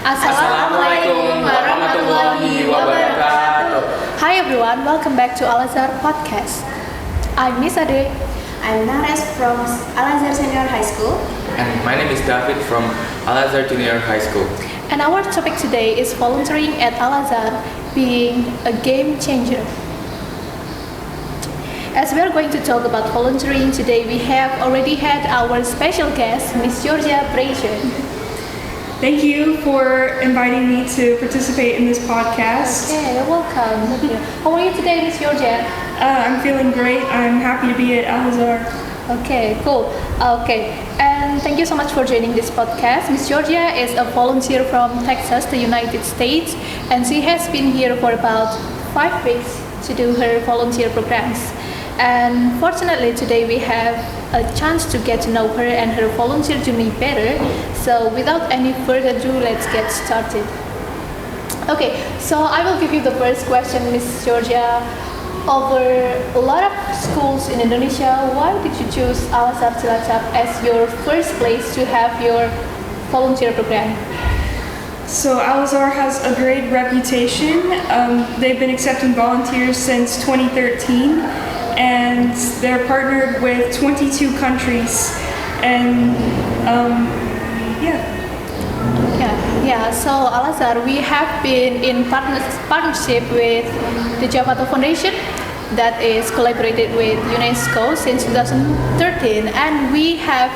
Assalamualaikum warahmatullahi wabarakatuh. Hi everyone, welcome back to Azhar podcast. I'm Miss Ade. I'm Nares from Azhar Senior High School. And my name is David from Azhar Junior High School. And our topic today is volunteering at Azhar being a game changer. As we are going to talk about volunteering today, we have already had our special guest, Miss Georgia Brazier. Thank you for inviting me to participate in this podcast. Okay, you're welcome. How are you today, Miss Georgia? I'm feeling great. I'm happy to be at Azhar. Okay, cool. Okay, and thank you so much for joining this podcast. Miss Georgia is a volunteer from Texas, the United States, and she has been here for about 5 weeks to do her volunteer programs. And fortunately today we have a chance to get to know her and her volunteer journey better. So without any further ado, let's get started. Okay, so I will give you the first question, Miss Georgia. Over a lot of schools in Indonesia, why did you choose Al-Azhar Cilacap as your first place to have your volunteer program? So Al-Azhar has a great reputation. They've been accepting volunteers since 2013, and they're partnered with 22 countries. And So Al-Azhar, we have been in partnership with the Javato Foundation that is collaborated with UNESCO since 2013, and we have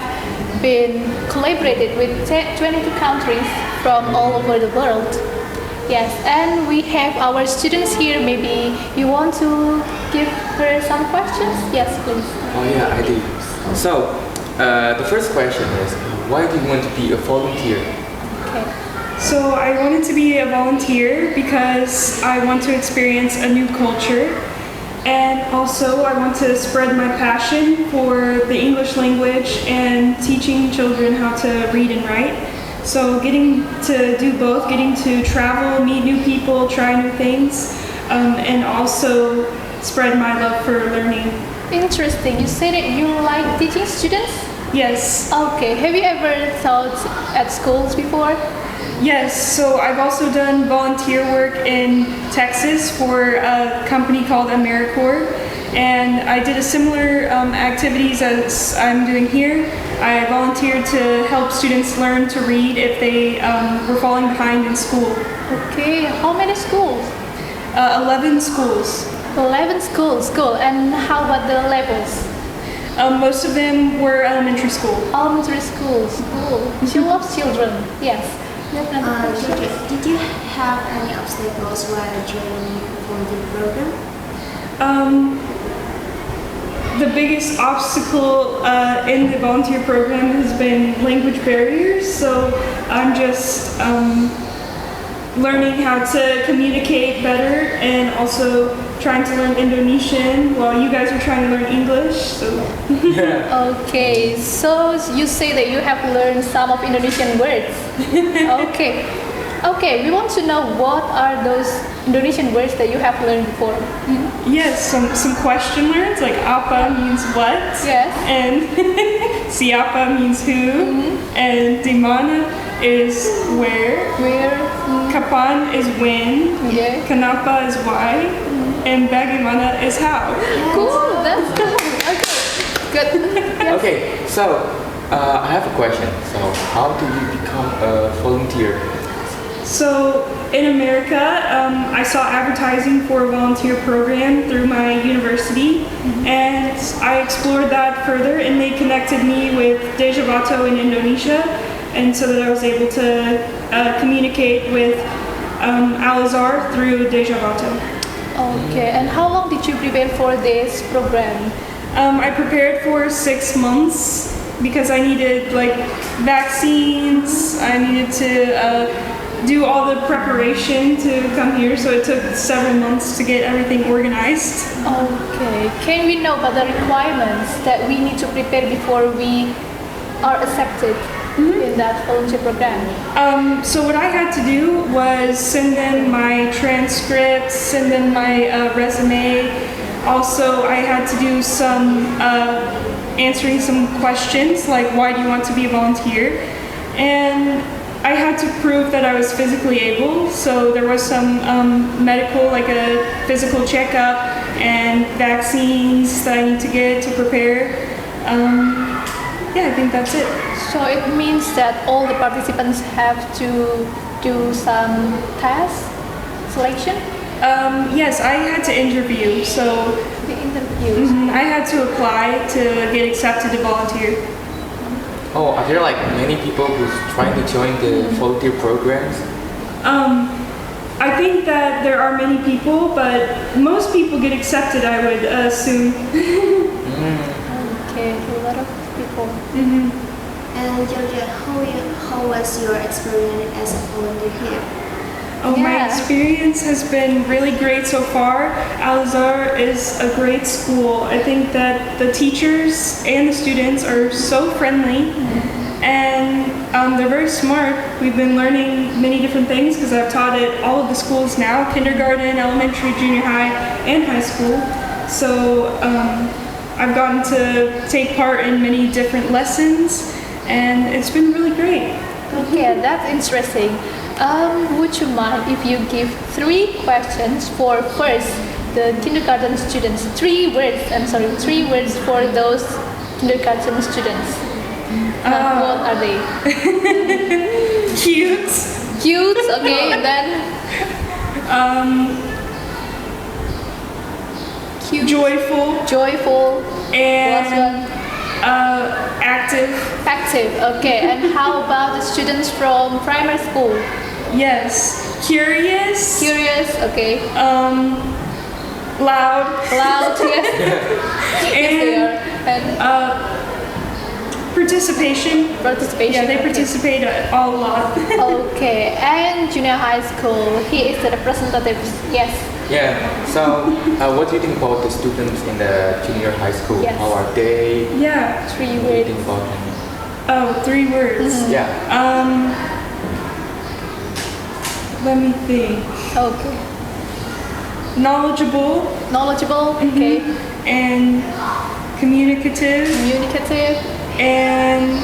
been collaborated with 22 countries from all over the world. Yes, and we have our students here. Maybe you want to give her some questions? Yes, please. Oh yeah, I do. So, the first question is, why do you want to be a volunteer? Okay. so I wanted to be a volunteer because I want to experience a new culture. And also I want to spread my passion for the English language and teaching children how to read and write. So getting to do both, getting to travel, meet new people, try new things, and also spread my love for learning. Interesting. You said that you like teaching students? Yes. Okay. Have you ever taught at schools before? Yes, so I've also done volunteer work in Texas for a company called AmeriCorps, and I did a similar activities as I'm doing here. I volunteered to help students learn to read if they were falling behind in school. Okay. How many schools? 11 schools. 11 schools. Cool. And how about the levels? Most of them were elementary school. Elementary schools. Cool. She loves children. Yes. Georgia, did you have any obstacles while joining the volunteer program? The biggest obstacle in the volunteer program has been language barriers, so I'm just learning how to communicate better and also trying to learn Indonesian while you guys are trying to learn English. So Okay, so you say that you have learned some of Indonesian words. Okay. Okay, we want to know what are those Indonesian words that you have learned before. yes, some question words like apa means what, Yes. and siapa means who, and di mana is where, Where? kapan is when, Okay. kenapa is why, and bagaimana is how. Cool, that's cool. Okay, good. Yes. Okay, so I have a question. So, how do you become a volunteer? So in America, I saw advertising for a volunteer program through my university, and I explored that further, and they connected me with Javato in Indonesia, and so that I was able to communicate with Al-Azhar through Javato. Okay, and how long did you prepare for this program? I prepared for 6 months because I needed like vaccines, I needed to do all the preparation to come here, so it took several months to get everything organized. Okay, can we know about the requirements that we need to prepare before we are accepted in that volunteer program? So what I had to do was send in my transcripts, send in my resume. Also, I had to do some answering some questions like why do you want to be a volunteer, and I had to prove that I was physically able, so there was some medical, like a physical checkup and vaccines that I need to get to prepare. Yeah, I think that's it. So it means that all the participants have to do some test selection? Yes, I had to interview, so The interviews. I had to apply to get accepted to volunteer. Oh, are there like many people who's trying to join the volunteer programs? I think that there are many people, but most people get accepted, I would assume. Okay, a lot of people. And Georgia, how was your experience as a volunteer here? Oh, my Yeah. experience has been really great so far. Azhar is a great school. I think that the teachers and the students are so friendly, and they're very smart. We've been learning many different things because I've taught at all of the schools now, kindergarten, elementary, junior high, and high school. So I've gotten to take part in many different lessons, and it's been really great. Okay, that's interesting. Would you mind if you give 3 questions for first the kindergarten students? 3 words for those kindergarten students. What are they? Cute, Cute, okay, then cute, joyful, joyful, last and one, active. active. Okay, and how about the students from primary school? Yes, curious, Curious, okay, loud, loud, yes, yes they and are, and participation. participation. Yeah, they okay. participate a lot. Okay, and junior high school, he is the representative. Yes. Yeah. So, what do you think about the students in the junior high school? Yes. How are they? Yeah. 3 What do you think words. about them? Oh, 3 words. Yeah. Let me think. Okay. Knowledgeable Knowledgeable. Okay. and communicative Communicative. and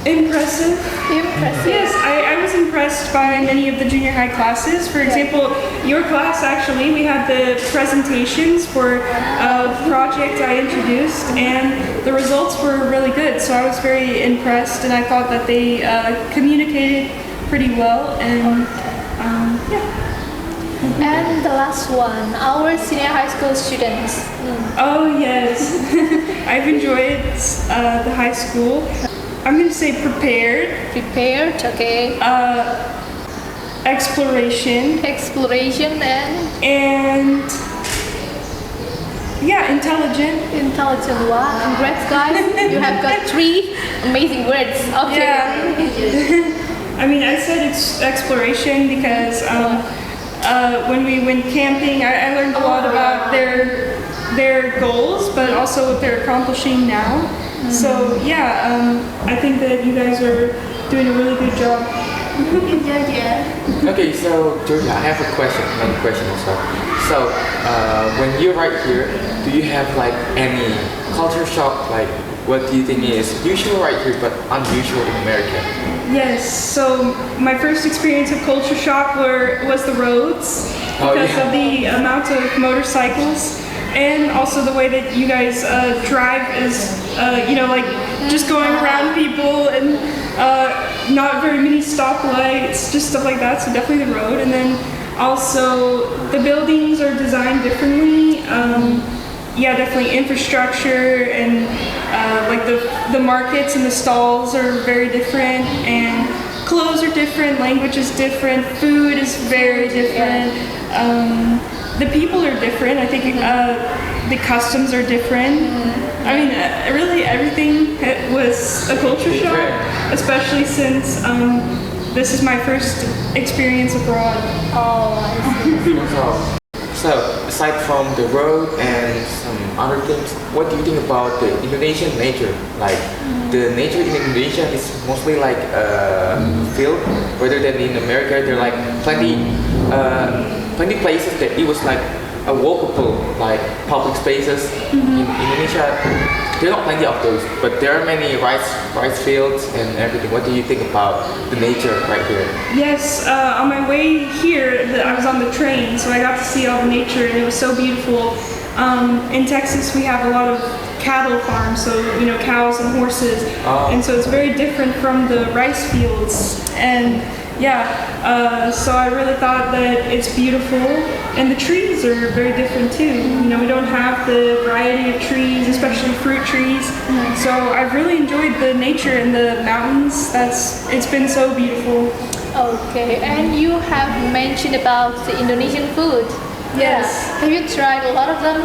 impressive. Impressive. Yes, I was impressed by many of the junior high classes. For example, your class actually, we had the presentations for a project I introduced, and the results were really good. So I was very impressed, and I thought that they communicated pretty well. And yeah. And the last one, our senior high school students. Oh yes, I've enjoyed the high school. I'm gonna say prepared, Prepared. Okay. exploration, Exploration and yeah, intelligent. intelligent. Wow. Congrats, guys. You have got 3 amazing words. Okay. Yeah. I mean, I said it's exploration because when we went camping, I learned a lot about their goals, but also what they're accomplishing now. So yeah, I think that you guys are doing a really good job. Okay, so Georgia, I have a question, another question also. So, when you're right here, do you have like any culture shock? Like, what do you think is usual right here but unusual in America? Yes, so my first experience of culture shock was the roads Oh, because yeah. of the amount of motorcycles and also the way that you guys drive is, like just going around people and not very many stoplights, just stuff like that. So definitely the road, and then also the buildings are designed differently. Yeah, definitely infrastructure and like the markets and the stalls are very different, and clothes are different, language is different, food is very different. The people are different. I think the customs are different. I mean, really everything was a culture shock, especially since this is my first experience abroad. Oh, I see. So, aside from the road and some other things, what do you think about the Indonesian nature? Like, the nature in Indonesia is mostly like field, rather than in America. There are like plenty places that it was like a walkable like public spaces in Indonesia. There are not plenty of those, but there are many rice fields and everything. What do you think about the nature right here? Yes, on my way here, I was on the train, so I got to see all the nature, and it was so beautiful. In Texas, we have a lot of cattle farms, so cows and horses, and so it's very different from the rice fields. And so I really thought that it's beautiful, and the trees are very different too. We don't have the variety of trees, especially fruit trees. So I've really enjoyed the nature and the mountains. It's been so beautiful. Okay, and you have mentioned about the Indonesian food. Yes. Yeah. Have you tried a lot of them?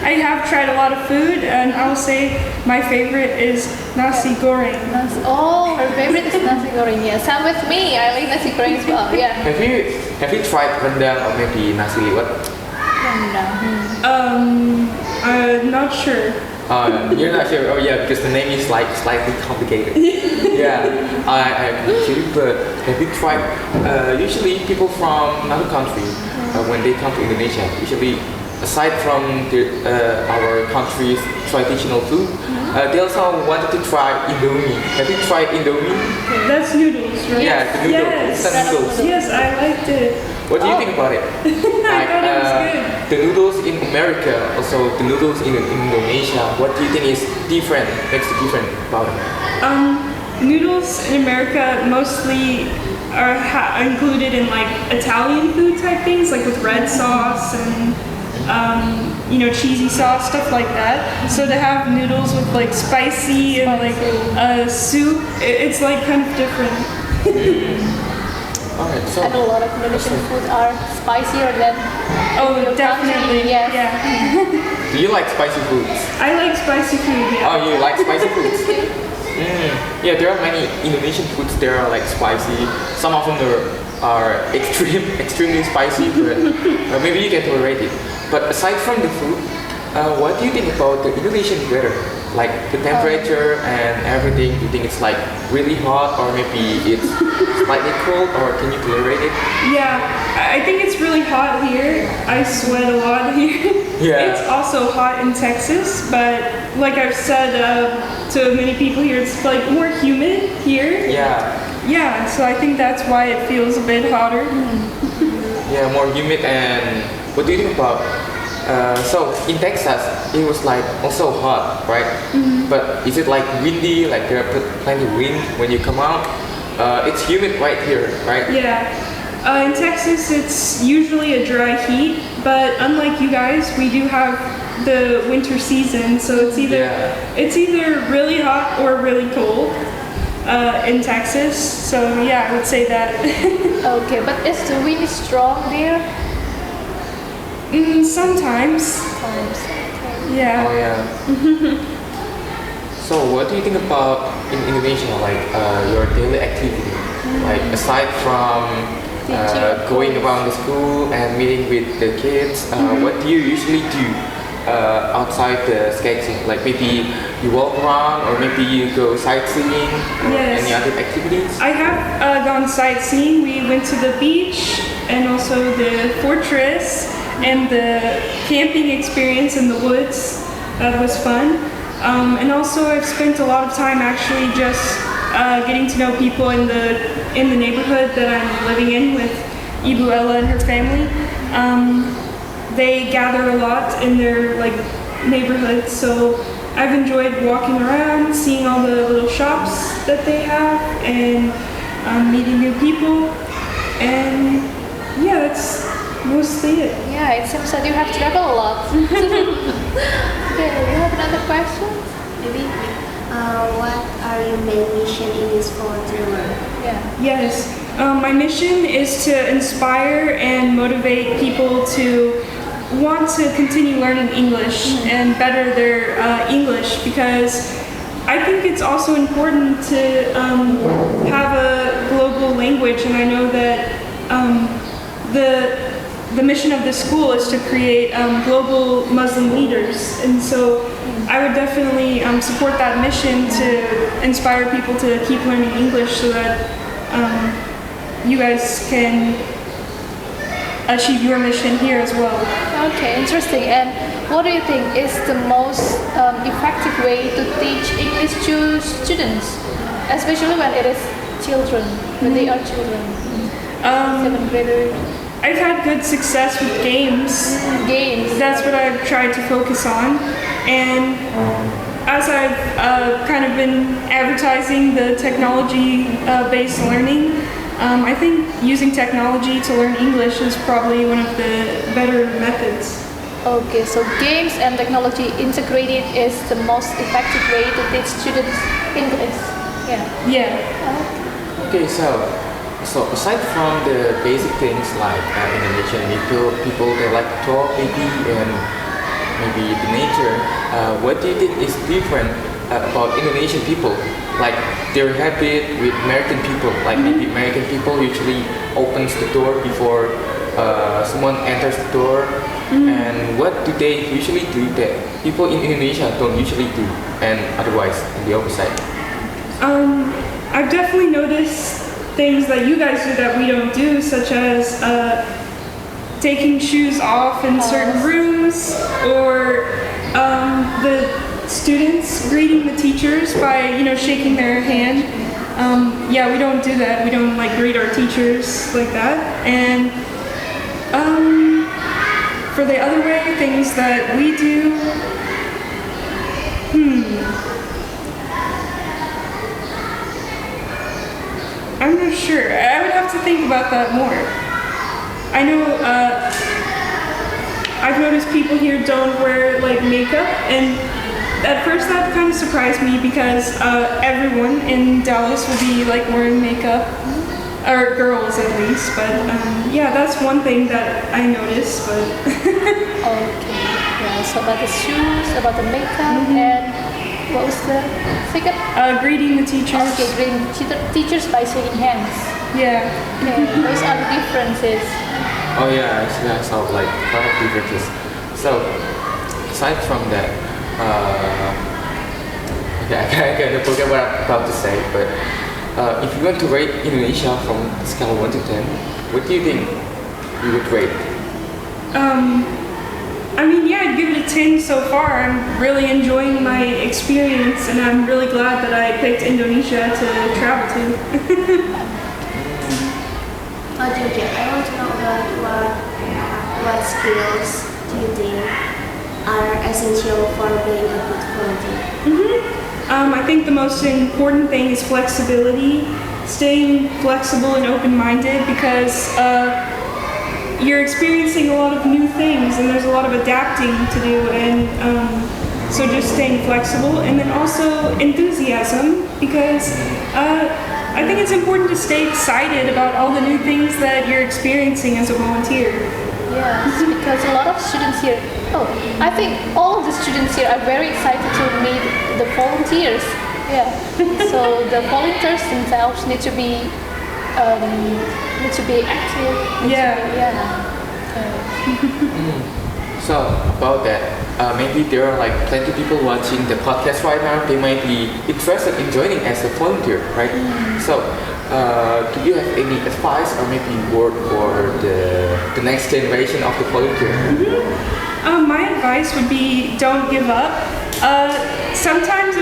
I have tried a lot of food, and I'll say my favorite is nasi goreng. Oh, her favorite is nasi goreng. Yeah, same with me. I like nasi goreng as well. Yeah. Have you tried rendang or maybe nasi liwet? I'm not sure. You're not sure? Oh yeah, because the name is like slightly complicated. Yeah, I actually, but have you tried? Usually people from another country, when they come to Indonesia, usually aside from our country's traditional food, they also wanted to try Indomie. Have you tried Indomie? That's noodles, right? Yeah, the noodles. Yes. Instant noodles. Yes, I liked it. What do you think about it? I thought it was good. The noodles in America, also the noodles in Indonesia. What do you think is different? Makes it different about it? Noodles in America mostly are included in like Italian food type things, like with red sauce and cheesy sauce, stuff like that. So to have noodles with like spicy and like soup, it's like kind of different. Alright, so And a lot of Indonesian food are spicier than your definitely. country. Yes. Yeah. do you like spicy foods? I like spicy food. Yeah. Oh, you like spicy foods? Yeah, there are many Indonesian foods that are like spicy. Some of them are extremely spicy, but maybe you can tolerate it. But aside from the food, what do you think about the Indonesian weather? Like the temperature and everything, do you think it's like really hot or maybe it's slightly cold, or can you tolerate it? Yeah, I think it's really hot here. I sweat a lot here. Yeah. It's also hot in Texas, but like I've said to many people here, it's like more humid here. Yeah. Yeah, so I think that's why it feels a bit hotter. Yeah, more humid. And what do you think about so in Texas it was like also hot, right? But is it like windy, like there are plenty of wind when you come out? It's humid right here, right? Yeah. In Texas, it's usually a dry heat, but unlike you guys, we do have the winter season, so it's either really hot or really cold in Texas. So yeah, I would say that. Okay, but is the wind strong there? Sometimes. Yeah. Oh yeah. So what do you think about in Indonesia, like your daily activity? Like aside from going around the school and meeting with the kids, what do you usually do outside the sketching? Like maybe you walk around, or maybe you go sightseeing, or Yes. any other activities? I have gone sightseeing. We went to the beach and also the fortress and the camping experience in the woods. That was fun. And also I've spent a lot of time actually just getting to know people in the neighborhood that I'm living in with Ibu Ella and her family. They gather a lot in their neighborhood, so I've enjoyed walking around, seeing all the little shops that they have, and meeting new people. And yeah, that's mostly it. Yeah, it seems that you have traveled a lot. Okay, you have another question? Maybe. What are your main mission in this volunteer work? Yeah. Yes, my mission is to inspire and motivate people to want to continue learning English and better their English, because I think it's also important to have a global language, and I know that the mission of the school is to create global Muslim leaders, and so I would definitely support that mission to inspire people to keep learning English, so that you guys can achieve your mission here as well. Okay, interesting. And what do you think is the most effective way to teach English to students, especially when it is children, when they are children, seventh graders? I've had good success with games. Games. That's what I've tried to focus on. And as I've kind of been advertising the technology-based learning, I think using technology to learn English is probably one of the better methods. Okay, so games and technology integrated is the most effective way to teach students English. Yeah. Yeah. Okay, so aside from the basic things like Indonesian people they like to talk maybe and maybe the nature, what do you think is different about Indonesian people? Like their habit with American people, like maybe American people usually opens the door before someone enters the door, and what do they usually do that people in Indonesia don't usually do, and otherwise on the opposite? I've definitely noticed things that you guys do that we don't do, such as taking shoes off in certain rooms, or the students greeting the teachers by, shaking their hand. Yeah, we don't do that. We don't greet our teachers like that. And for the other way, things that we do, I'm not sure. I would have to think about that more. I know I've noticed people here don't wear makeup, and at first that kind of surprised me because everyone in Dallas will be wearing makeup, or girls at least. But yeah, that's one thing that I noticed. But Okay. Yeah. So about the shoes, about the makeup, and what was the second? greeting the teachers. Okay, greeting teachers by shaking hands. Yeah. Okay, those are the differences. Oh yeah, actually I saw like a lot of differences. So aside from that, okay, I kind of forget what I'm about to say, but if you want to rate Indonesia from a scale of 1 to 10, what do you think you would rate? I mean, yeah, I'd give it a 10 so far. I'm really enjoying my experience, and I'm really glad that I picked Indonesia to travel to. Georgia, I want to know about what skills do you think are essential for being a good volunteer? I think the most important thing is flexibility, staying flexible and open-minded, because you're experiencing a lot of new things and there's a lot of adapting to do, and so just staying flexible, and then also enthusiasm, because I think it's important to stay excited about all the new things that you're experiencing as a volunteer. Yes, because a lot of students here, I think all of the students here are very excited to meet the volunteers. Yeah, so the volunteers themselves need to be active. So about that, maybe there are like plenty of people watching the podcast right now. They might be interested in joining as a volunteer, right? So, do you have any advice or maybe word for the next generation of the volunteer? My advice would be don't give up. Sometimes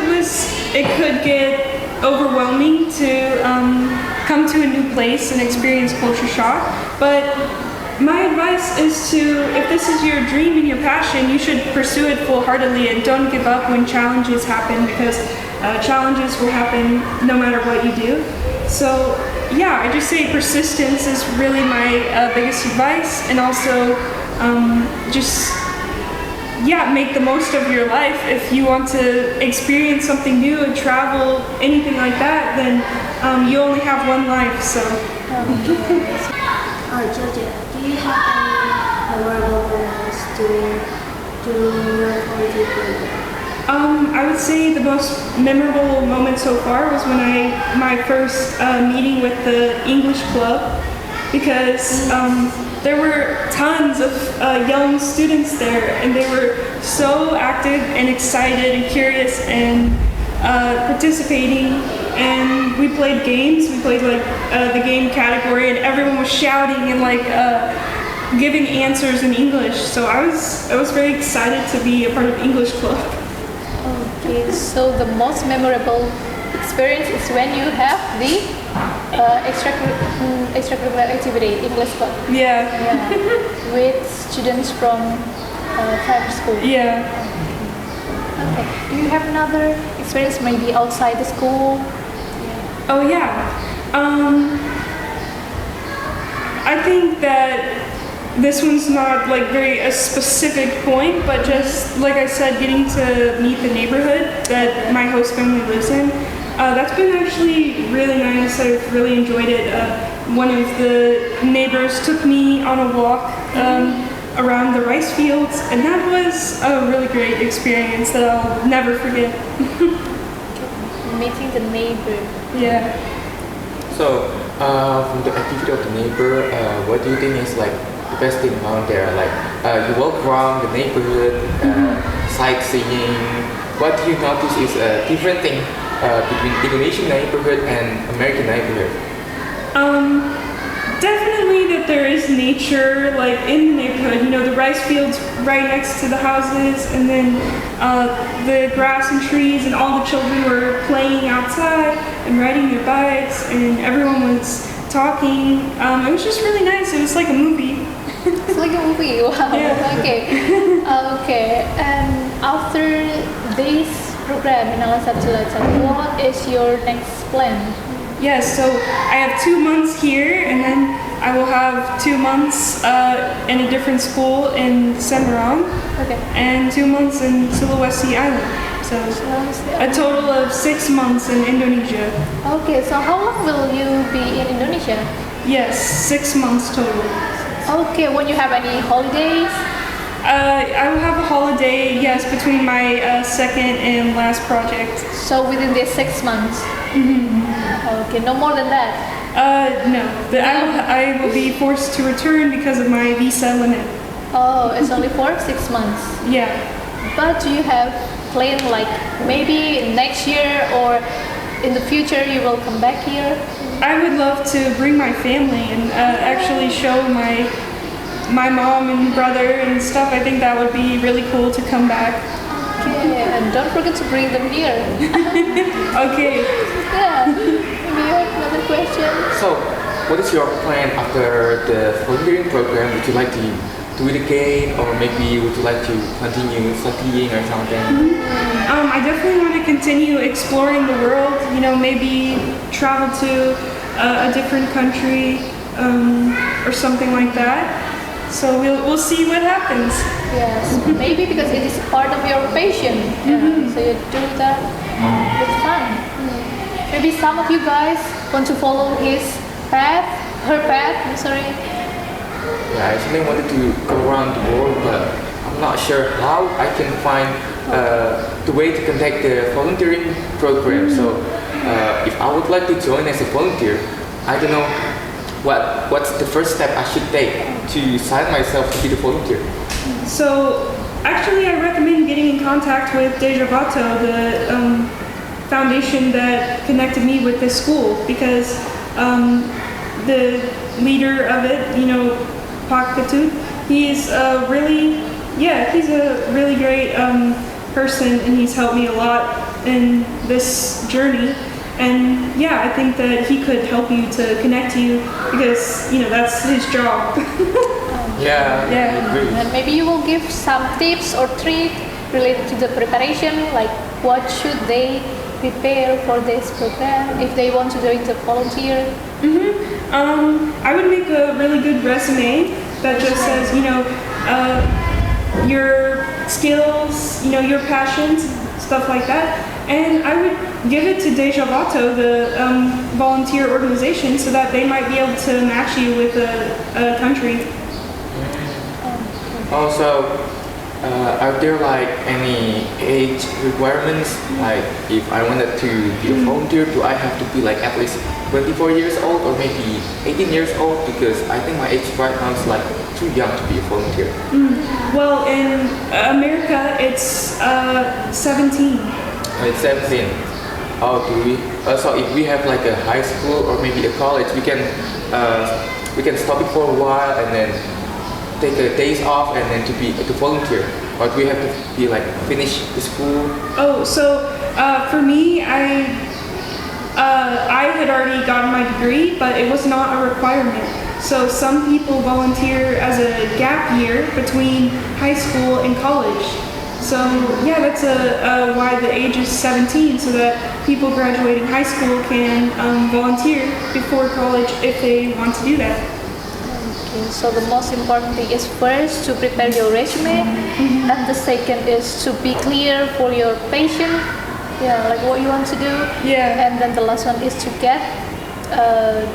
it could get overwhelming to come to a new place and experience culture shock, but my advice is if this is your dream and your passion, you should pursue it full-heartedly and don't give up when challenges happen, because challenges will happen no matter what you do. So yeah, I just say persistence is really my biggest advice, and also make the most of your life. If you want to experience something new and travel, anything like that, then you only have one life, so. Georgia, do you have any memorable moments during your volunteer program? I would say the most memorable moment so far was when my first meeting with the English club, because there were tons of young students there, and they were so active and excited and curious and participating. And we played games. We played the game category, and everyone was shouting and giving answers in English. So I was very excited to be a part of English club. Okay, so the most memorable experience is when you have the extracurricular activity, English club. Yeah. Yeah, with students from private school. Yeah. Okay. Do you have another experience maybe outside the school? Oh yeah. I think that this one's not like very a specific point, but just like I said, getting to meet the neighborhood that my host family lives in. That's been actually really nice. I've really enjoyed it. One of the neighbors took me on a walk around the rice fields, and that was a really great experience that I'll never forget. Meeting the neighbor. Yeah. So, from the activity of the neighbor, what do you think is like the best thing around there? Like, you walk around the neighborhood, sightseeing. What do you notice is a different thing between Indonesian neighborhood and American neighborhood? Definitely that there is nature, like in the neighborhood. You know, the rice fields right next to the houses, and then the grass and trees, and all the children were playing outside and riding their bikes, and everyone was talking. It was just really nice. It was like a movie. It's like a movie. Wow. Yeah. Okay. Okay. And after this program in Al-Sabtu, what is your next plan? Yes, so I have 2 months here, and then I will have 2 months in a different school in Semarang, Okay. and 2 months in Sulawesi Island. So a total of 6 months in Indonesia. Okay. So how long will you be in Indonesia? Yes, 6 months total. Okay. When you have any holidays? I will have a holiday, yes, between my second and last project. So within these 6 months. Okay. No more than that. No, I will be forced to return because of my visa limit. Oh, it's only for 6 months. Yeah. But do you have plan like maybe next year or in the future you will come back here? I would love to bring my family and actually show my mom and brother and stuff. I think that would be really cool to come back. Okay, and don't forget to bring them here. Okay. Yeah. Maybe you have another question. So, what is your plan after the volunteering program? Would you like to do it again, or maybe would you like to continue studying or something? I definitely want to continue exploring the world. You know, maybe travel to a different country or something like that. So we'll see what happens. Yes, maybe because it is part of your passion. Yeah, so you do that with fun. Maybe some of you guys want to follow her path. I'm sorry. Yeah, I actually wanted to go around the world, but I'm not sure how I can find the way to contact the volunteering program. So, if I would like to join as a volunteer, I don't know what's the first step I should take to sign myself to be the volunteer. So actually, I recommend getting in contact with Dejavato, the foundation that connected me with this school, because the leader of it, you know, Pak Ketut, he's a really great person, and he's helped me a lot in this journey. And yeah, I think that he could help you to connect you, because you know that's his job. Yeah, Yeah. I agree. And maybe you will give some tips or tricks related to the preparation, like what should they prepare for this program if they want to join the volunteer. I would make a really good resume that just says, you know, your skills, you know, your passions, stuff like that. And I would give it to Dejavato, the volunteer organization, so that they might be able to match you with a country. Also, are there like any age requirements? Like, if I wanted to be a volunteer, do I have to be like at least 24 years old or maybe 18 years old? Because I think my age right now is like too young to be a volunteer. Well, in America, it's 17. It's 17. Oh, do we? So if we have like a high school or maybe a college, we can stop it for a while and then take a days off and then to volunteer, or do we have to be like finish the school? Oh, so for me, I had already gotten my degree, but it was not a requirement. So some people volunteer as a gap year between high school and college. So yeah, that's why the age is 17, so that people graduating high school can volunteer before college if they want to do that. Okay, so the most important thing is first to prepare your resume, and the second is to be clear for your passion, like what you want to do. Yeah. And then the last one is to get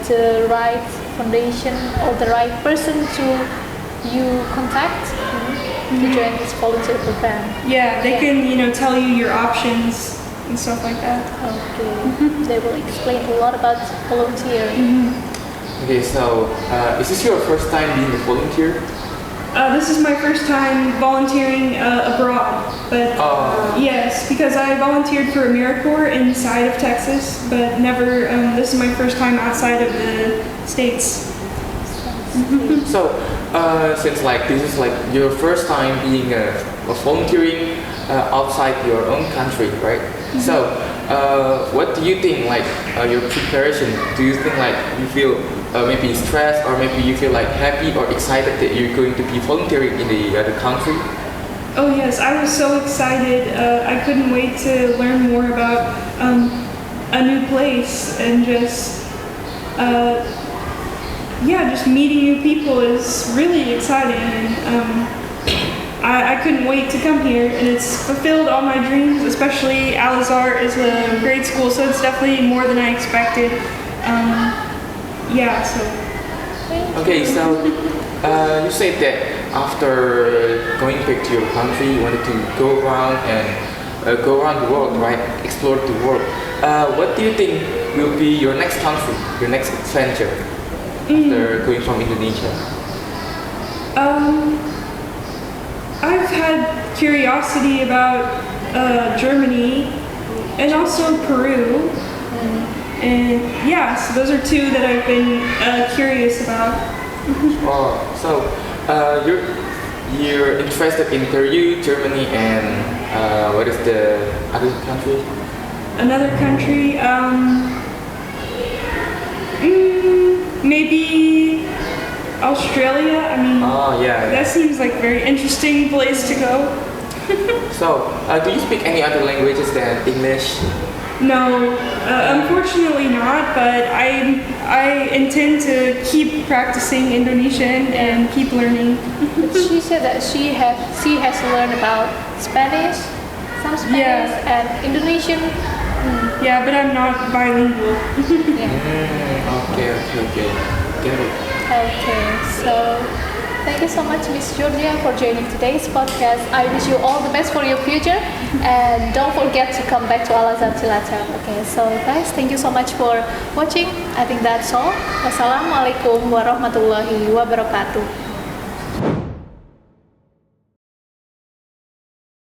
the right foundation or the right person to you contact to join this volunteer program. Yeah, they can, tell you your options and stuff like that. Okay. They will explain a lot about volunteering. Okay, so is this your first time being a volunteer? This is my first time volunteering abroad, but yes, because I volunteered for AmeriCorps inside of Texas, but never, this is my first time outside of the States. So since like this is like your first time being a volunteering outside your own country, right? So what do you think like your preparation? Do you think like you feel maybe stressed, or maybe you feel like happy or excited that you're going to be volunteering in the other country? Oh yes, I was so excited. I couldn't wait to learn more about a new place, and just just meeting new people is really exciting. And I couldn't wait to come here, and it's fulfilled all my dreams. Especially Azhar is a great school, so it's definitely more than I expected. Okay, so you said that after going back to your country, you wanted to go around and go around the world, right? Explore the world. What do you think will be your next country, your next adventure after going from Indonesia? I've had curiosity about Germany and also Peru. And yeah, so those are two that I've been curious about. So you're interested in Peru, Germany, and what is the other country? Another country, maybe Australia. I mean, that seems like a very interesting place to go. So, do you speak any other languages than English? No, unfortunately not, but I intend to keep practicing Indonesian and keep learning. She said that she has learned about Spanish, some Spanish, and Indonesian. Yeah, but I'm not bilingual. Okay. Get it. Okay, so thank you so much, Miss Georgia, for joining today's podcast. I wish you all the best for your future, and don't forget to come back to Al Azhar Cilacap. Okay, so guys, thank you so much for watching. I think that's all. Wassalamualaikum warahmatullahi wabarakatuh.